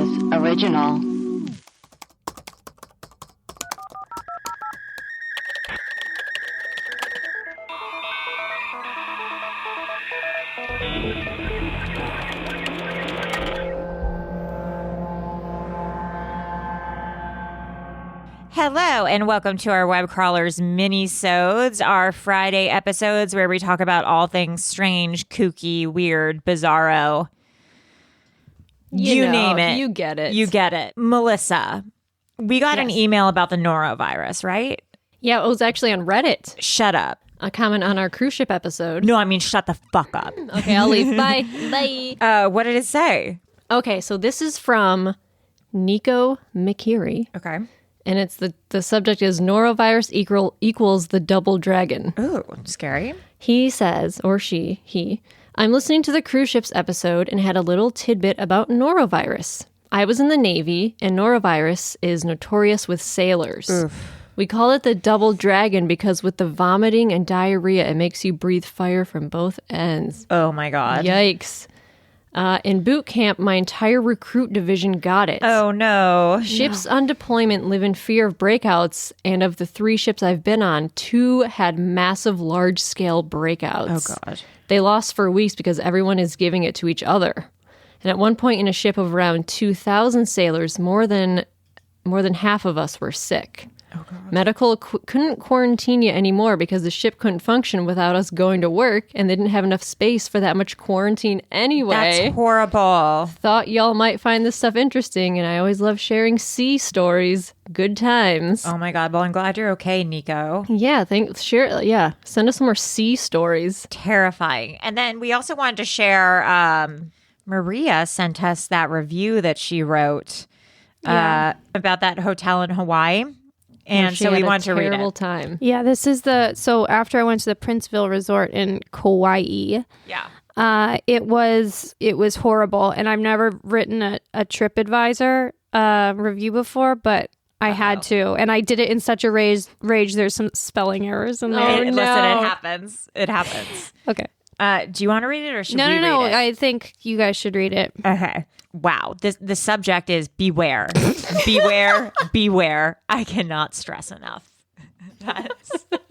Webcrawlers original. Hello, and welcome to our Webcrawlers mini-sodes, our Friday episodes where we talk about all things strange, kooky, weird, bizarro. You name it. You get it. You get it. Melissa, we got an email about the Norovirus, right? Yeah, it was actually on Reddit. Shut up. A comment on our cruise ship episode. No, I mean, shut the fuck up. Okay, I'll leave. Bye. Bye. What did it say? Okay, so this is from Nico McKeary. Okay. And it's the subject is Norovirus equals the double dragon. Ooh, scary. He says, or he, I'm listening to the cruise ships episode and had a little tidbit about Norovirus. I was in the Navy, and Norovirus is notorious with sailors. Oof. We call it the double dragon because with the vomiting and diarrhea, it makes you breathe fire from both ends. Oh my God. Yikes. In boot camp, my entire recruit division got it. Oh no. Ships on deployment live in fear of breakouts, and of the 3 ships I've been on, 2 had massive large-scale breakouts. Oh God. They lost for weeks because everyone is giving it to each other. And at one point in a ship of around 2,000 sailors, more than half of us were sick. Oh God. Medical couldn't quarantine you anymore because the ship couldn't function without us going to work, and they didn't have enough space for that much quarantine anyway. That's horrible. Thought y'all might find this stuff interesting, and I always love sharing sea stories. Good times. Oh my God. Well, I'm glad you're okay, Nico. Yeah, share. Yeah, send us some more sea stories. Terrifying. And then we also wanted to share, Maria sent us that review that she wrote about that hotel in Hawaii. And so we want to read it. Time. Yeah, this is so after I went to the Princeville Resort in Kauai. Yeah. It was horrible, and I've never written a TripAdvisor review before, but I had to, and I did it in such a rage. There's some spelling errors in there. Listen, it happens. It happens. Okay. Do you want to read it or should we read it? No. I think you guys should read it. Okay. Wow. The subject is beware. Beware. Beware. I cannot stress enough.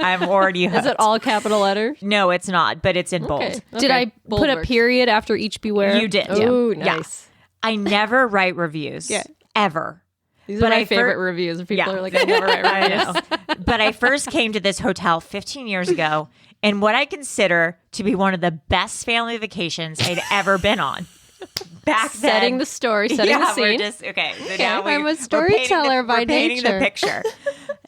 I'm already hooked. Is it all capital letters? No, it's not, but it's in bold. Okay. Did I put a period after each beware? You did. Oh, yeah. nice. Yeah. I never write reviews. Yeah. Ever. These are my favorite reviews. People are like, I never write reviews. I know. But I first came to this hotel 15 years ago, and what I consider to be one of the best family vacations I'd ever been on. Back then, setting the story, setting the scene. We're just okay. So now I'm a storyteller by we're painting nature. the picture.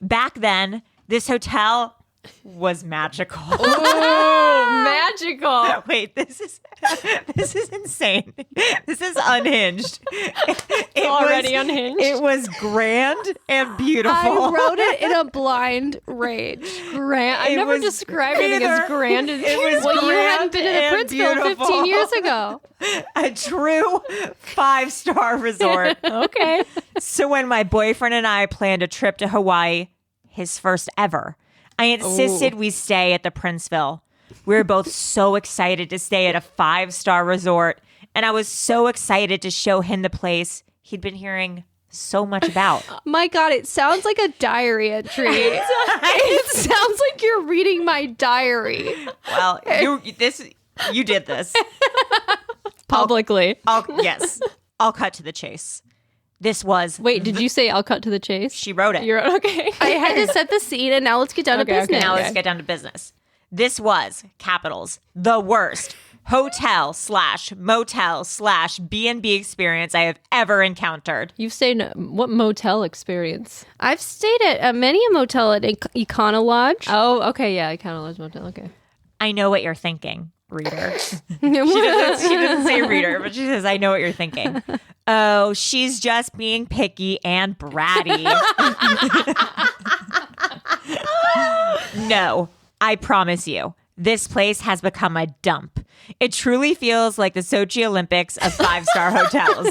Back then, this hotel was magical. Oh, magical! Wait, this is insane. This is unhinged. It already unhinged. It was grand and beautiful. I wrote it in a blind rage. Grand. I never described anything as grand. It was well, you grand hadn't been to the and Princeville beautiful. 15 years ago. A true 5-star resort. Okay. So when my boyfriend and I planned a trip to Hawaii, his first ever, I insisted we stay at the Princeville. We were both so excited to stay at a 5-star resort, and I was so excited to show him the place he'd been hearing so much about. My God, it sounds like a diary entry. It sounds like you're reading my diary. Well, you did this. Publicly. Yes. I'll cut to the chase. This was... Wait, did you say I'll cut to the chase? She wrote it. You're okay. I had to set the scene, and now let's get down to business. Now let's get down to business. This was, capitals, the worst hotel/motel/B&B experience I have ever encountered. You've stayed in what motel experience? I've stayed at many a motel at Econo Lodge. Oh, okay, yeah, Econo Lodge motel. Okay. I know what you're thinking, reader. She doesn't say reader, but she says, I know what you're thinking. Oh, she's just being picky and bratty. No, I promise you, This place has become a dump. It truly feels like the Sochi Olympics of 5-star hotels.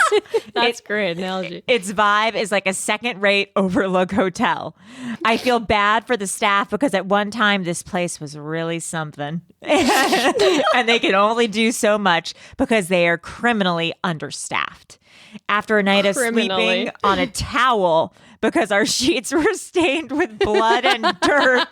That's great analogy. Its vibe is like a second-rate overlook hotel. I feel bad for the staff because at one time this place was really something. And they can only do so much because they are criminally understaffed. After a night of sleeping on a towel because our sheets were stained with blood and dirt.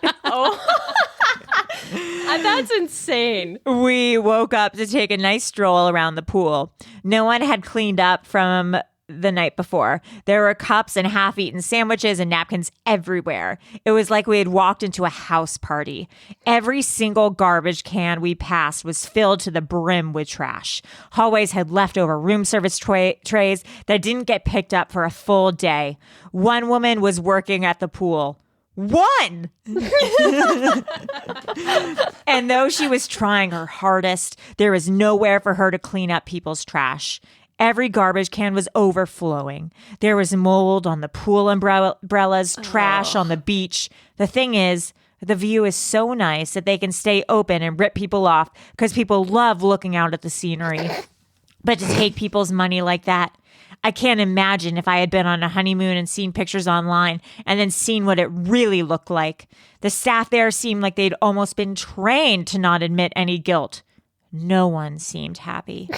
That's insane. We woke up to take a nice stroll around the pool. No one had cleaned up from the night before. There were cups and half-eaten sandwiches and napkins everywhere. It was like we had walked into a house party. Every single garbage can we passed was filled to the brim with trash. Hallways had leftover room service trays that didn't get picked up for a full day. One woman was working at the pool. One! And though she was trying her hardest, there was nowhere for her to clean up people's trash. Every garbage can was overflowing. There was mold on the pool umbrellas, trash on the beach. The thing is, the view is so nice that they can stay open and rip people off because people love looking out at the scenery. But to take people's money like that, I can't imagine if I had been on a honeymoon and seen pictures online and then seen what it really looked like. The staff there seemed like they'd almost been trained to not admit any guilt. No one seemed happy.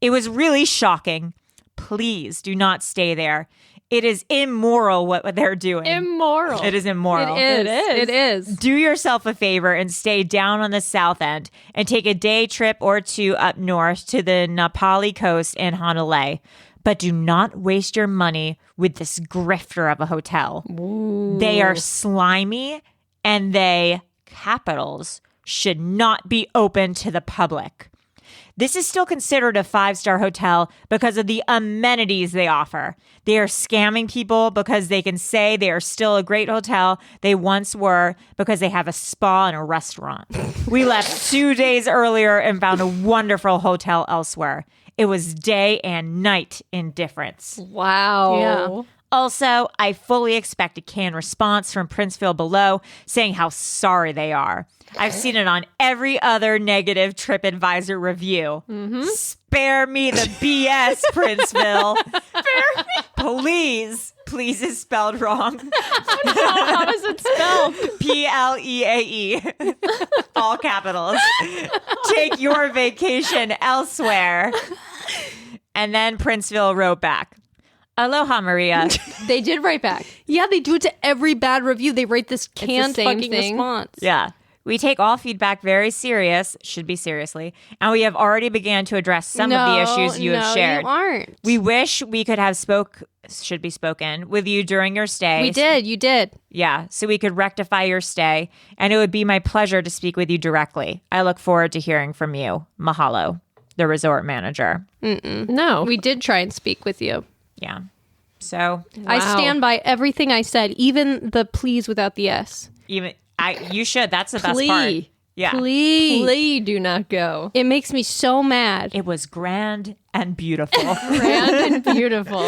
It was really shocking. Please do not stay there. It is immoral what they're doing. Immoral. It is immoral. It is. Do yourself a favor and stay down on the south end and take a day trip or two up north to the Napali coast and Honolulu. But do not waste your money with this grifter of a hotel. Ooh. They are slimy and they, capitals, should not be open to the public. This is still considered a 5-star hotel because of the amenities they offer. They are scamming people because they can say they are still a great hotel they once were because they have a spa and a restaurant. We left 2 days earlier and found a wonderful hotel elsewhere. It was day and night indifference. Wow. Yeah. Also, I fully expect a canned response from Princeville below saying how sorry they are. I've seen it on every other negative TripAdvisor review. Mm-hmm. Spare me the BS, Princeville. Spare me. Please. Please is spelled wrong. How is it spelled? Pleae. All capitals. Take your vacation elsewhere. And then Princeville wrote back. Aloha, Maria. They did write back. Yeah, they do it to every bad review. They write this canned same fucking thing. response. Yeah. We take all feedback very should be seriously, and we have already began to address some of the issues you have shared. No, you aren't. We wish we could have spoken with you during your stay. We did. You did. Yeah, so we could rectify your stay, and it would be my pleasure to speak with you directly. I look forward to hearing from you. Mahalo, the resort manager. No. We did try and speak with you. Yeah. So I stand by everything I said, even the please without the S. You should. That's the best part. Yeah. Please do not go. It makes me so mad. It was grand and beautiful. Grand and beautiful.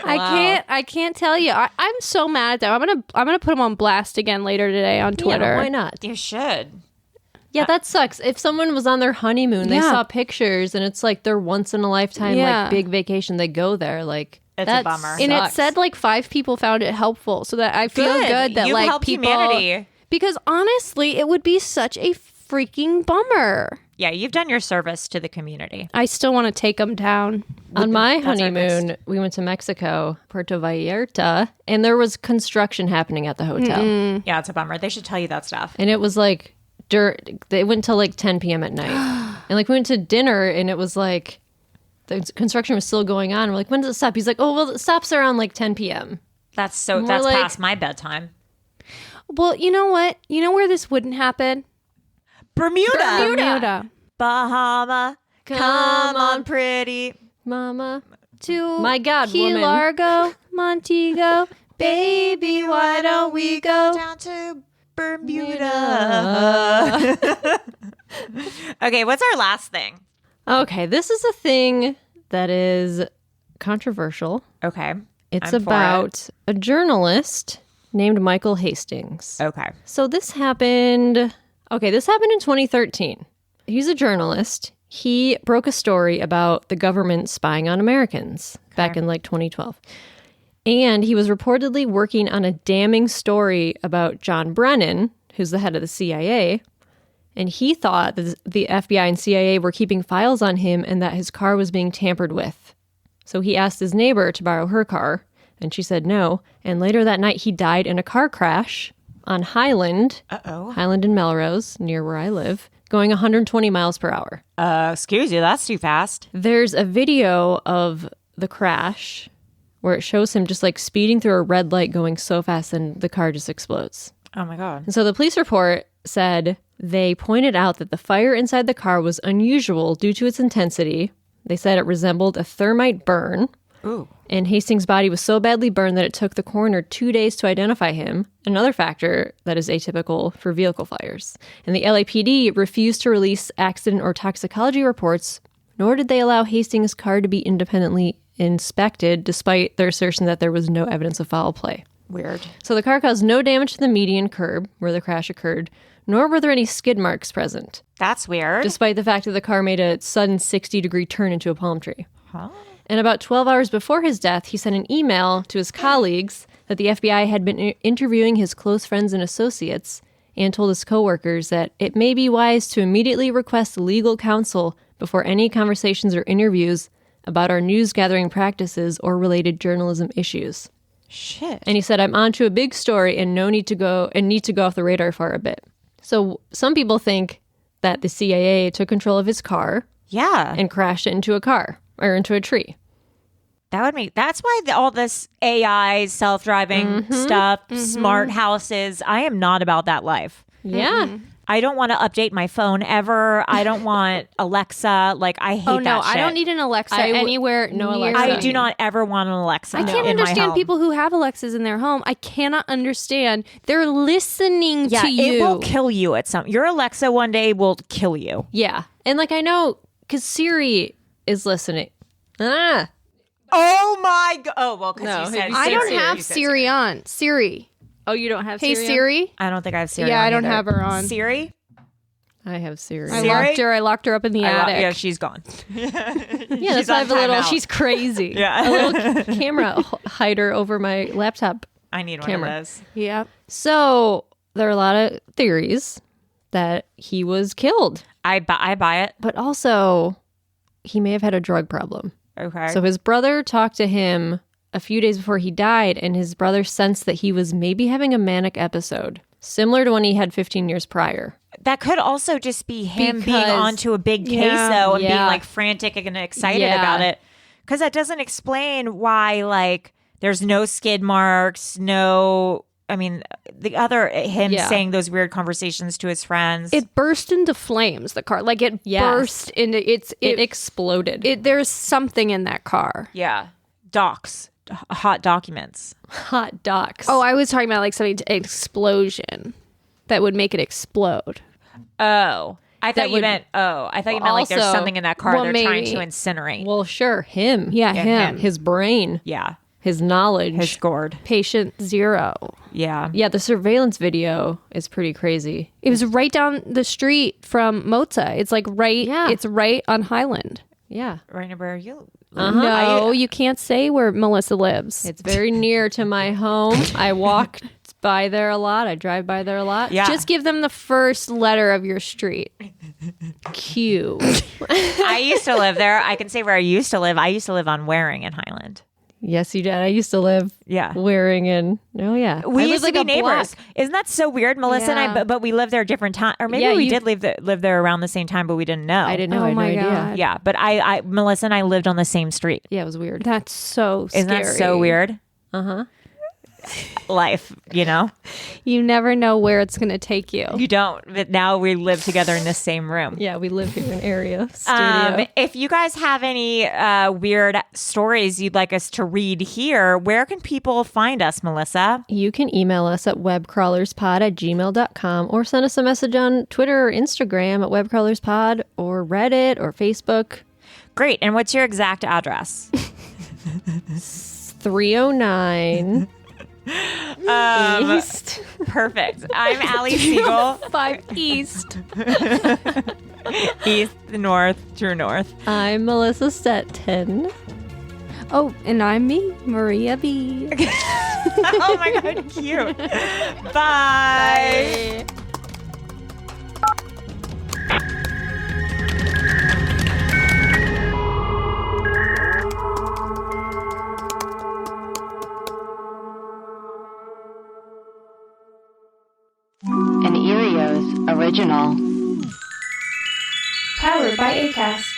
I can't tell you. I'm so mad at them. I'm gonna put them on blast again later today on Twitter. Yeah, why not? You should. Yeah, that sucks. If someone was on their honeymoon, they saw pictures, and it's like their once in a lifetime like big vacation. They go there, like it's that a bummer. And it said like 5 people found it helpful, so that I feel good that You've like helped people. humanity. Because honestly, it would be such a freaking bummer. Yeah, you've done your service to the community. I still want to take them down. On my honeymoon, we went to Mexico, Puerto Vallarta, and there was construction happening at the hotel. Yeah, it's a bummer. They should tell you that stuff. And it was like they went till like 10 p.m. at night. And like we went to dinner, and it was like the construction was still going on. We're like, when does it stop? He's like, oh, well, it stops around like 10 p.m. That's like, past my bedtime. Well, you know what? You know where this wouldn't happen? Bermuda. Bahama. Come on, pretty mama. To my God, Key woman. Largo, Montego. Baby, why don't we go down to Bermuda? Okay, what's our last thing? Okay, this is a thing that is controversial. Okay. It's about a journalist named Michael Hastings. Okay. So this happened Okay, this happened in 2013. He's a journalist. He broke a story about the government spying on Americans back in like 2012. And he was reportedly working on a damning story about John Brennan, who's the head of the CIA. And he thought that the FBI and CIA were keeping files on him and that his car was being tampered with. So he asked his neighbor to borrow her car, and she said no. And later that night, he died in a car crash on Highland. Highland and Melrose, near where I live, going 120 miles per hour. Excuse you, that's too fast. There's a video of the crash where it shows him just like speeding through a red light going so fast and the car just explodes. Oh my God. And so the police report said they pointed out that the fire inside the car was unusual due to its intensity. They said it resembled a thermite burn. Ooh. And Hastings' body was so badly burned that it took the coroner 2 days to identify him, another factor that is atypical for vehicle fires. And the LAPD refused to release accident or toxicology reports, nor did they allow Hastings' car to be independently inspected, despite their assertion that there was no evidence of foul play. Weird. So the car caused no damage to the median curb where the crash occurred, nor were there any skid marks present, That's weird. despite the fact that the car made a sudden 60-degree turn into a palm tree. Huh? And about 12 hours before his death, he sent an email to his colleagues that the FBI had been interviewing his close friends and associates and told his coworkers that it may be wise to immediately request legal counsel before any conversations or interviews about our news gathering practices or related journalism issues. Shit. And he said, I'm onto a big story and need to go off the radar for a bit. So some people think that the CIA took control of his car Yeah. and crashed it into a car or into a tree. That's why all this AI, self-driving stuff, smart houses, I am not about that life. Yeah. I don't want to update my phone ever. I don't want Alexa. Like, I hate Oh no, that shit. I don't need an Alexa I would- anywhere. no near Alexa. me. I do not ever want an Alexa. I can't in my understand home. people who have Alexas in their home. I cannot understand. They're listening Yeah, to you. it will kill you at some. Your Alexa one day will kill you. Yeah. And like I know, because Siri is listening. Oh my god! Oh well, because No, you said you I said don't Siri. have You said Siri on. Siri. Oh, you don't have Hey Siri? Siri. I don't think I have Siri. Yeah, on I don't either. have her on. Siri. I have Siri. I Siri? locked her. I locked her up in the attic. Yeah, she's gone. Yeah, that's She's why I on have a little. timeout. She's crazy. Yeah. A little camera hider over my laptop. I need one Camera. of those. Yeah. So there are a lot of theories that he was killed, I buy it. but also he may have had a drug problem. Okay. So his brother talked to him a few days before he died, and his brother sensed that he was maybe having a manic episode, similar to when he had 15 years prior. that could also just be him being Because- onto a big case Yeah, though and being yeah. like frantic and excited Yeah. about it. Because that doesn't explain why like there's no skid marks, no. I mean, the other him Yeah. saying those weird conversations to his friends. It burst into flames. The car, like it Yes. burst into It exploded. There's something in that car. yeah, hot documents. Hot docs. Oh, I was talking about like something explosion that would make it explode. Oh, I thought you would- meant. Oh, I thought you meant like there's Also- something in that car well, they're trying maybe. to incinerate. well, sure. Him. Yeah, him. His brain. yeah, His knowledge. his gourd. Patient 0. Yeah, Yeah, the surveillance video is pretty crazy. It was right down the street from Mota. It's like right. Yeah. It's right on Highland. Yeah. right now where you. No, you can't say where Melissa lives. It's very near to my home. I walk by there a lot. I drive by there a lot. Yeah, Just give them the first letter of your street. Q. I used to live there. I can say where I used to live. I used to live on Waring in Highland. Yes, you did. I used to live Yeah. wearing in. Oh, yeah. We I used to lived be like a neighbors. block. Isn't that so weird, Melissa and I? Yeah. But we lived there different time, or maybe Yeah, we you- did live there around the same time, but we didn't know. I didn't know. Oh I had no my idea. God. Yeah, but I Melissa and I lived on the same street. Yeah, it was weird. That's so scary. Isn't that so weird? Uh-huh. Life, you know? You never know where it's going to take you. You don't. But now we live together in the same room. Yeah, we live here in area studio. If you guys have any weird stories you'd like us to read here, where can people find us, Melissa? You can email us at webcrawlerspod@gmail.com or send us a message on Twitter or Instagram at webcrawlerspod or Reddit or Facebook. Great. And what's your exact address? 309 East Perfect. I'm Allie Siegel. 5 East. East, north, true north. I'm Melissa Stetton. Oh, and I'm me, Maria B. Oh my God, cute. Bye. An Erios original. Powered by Acast.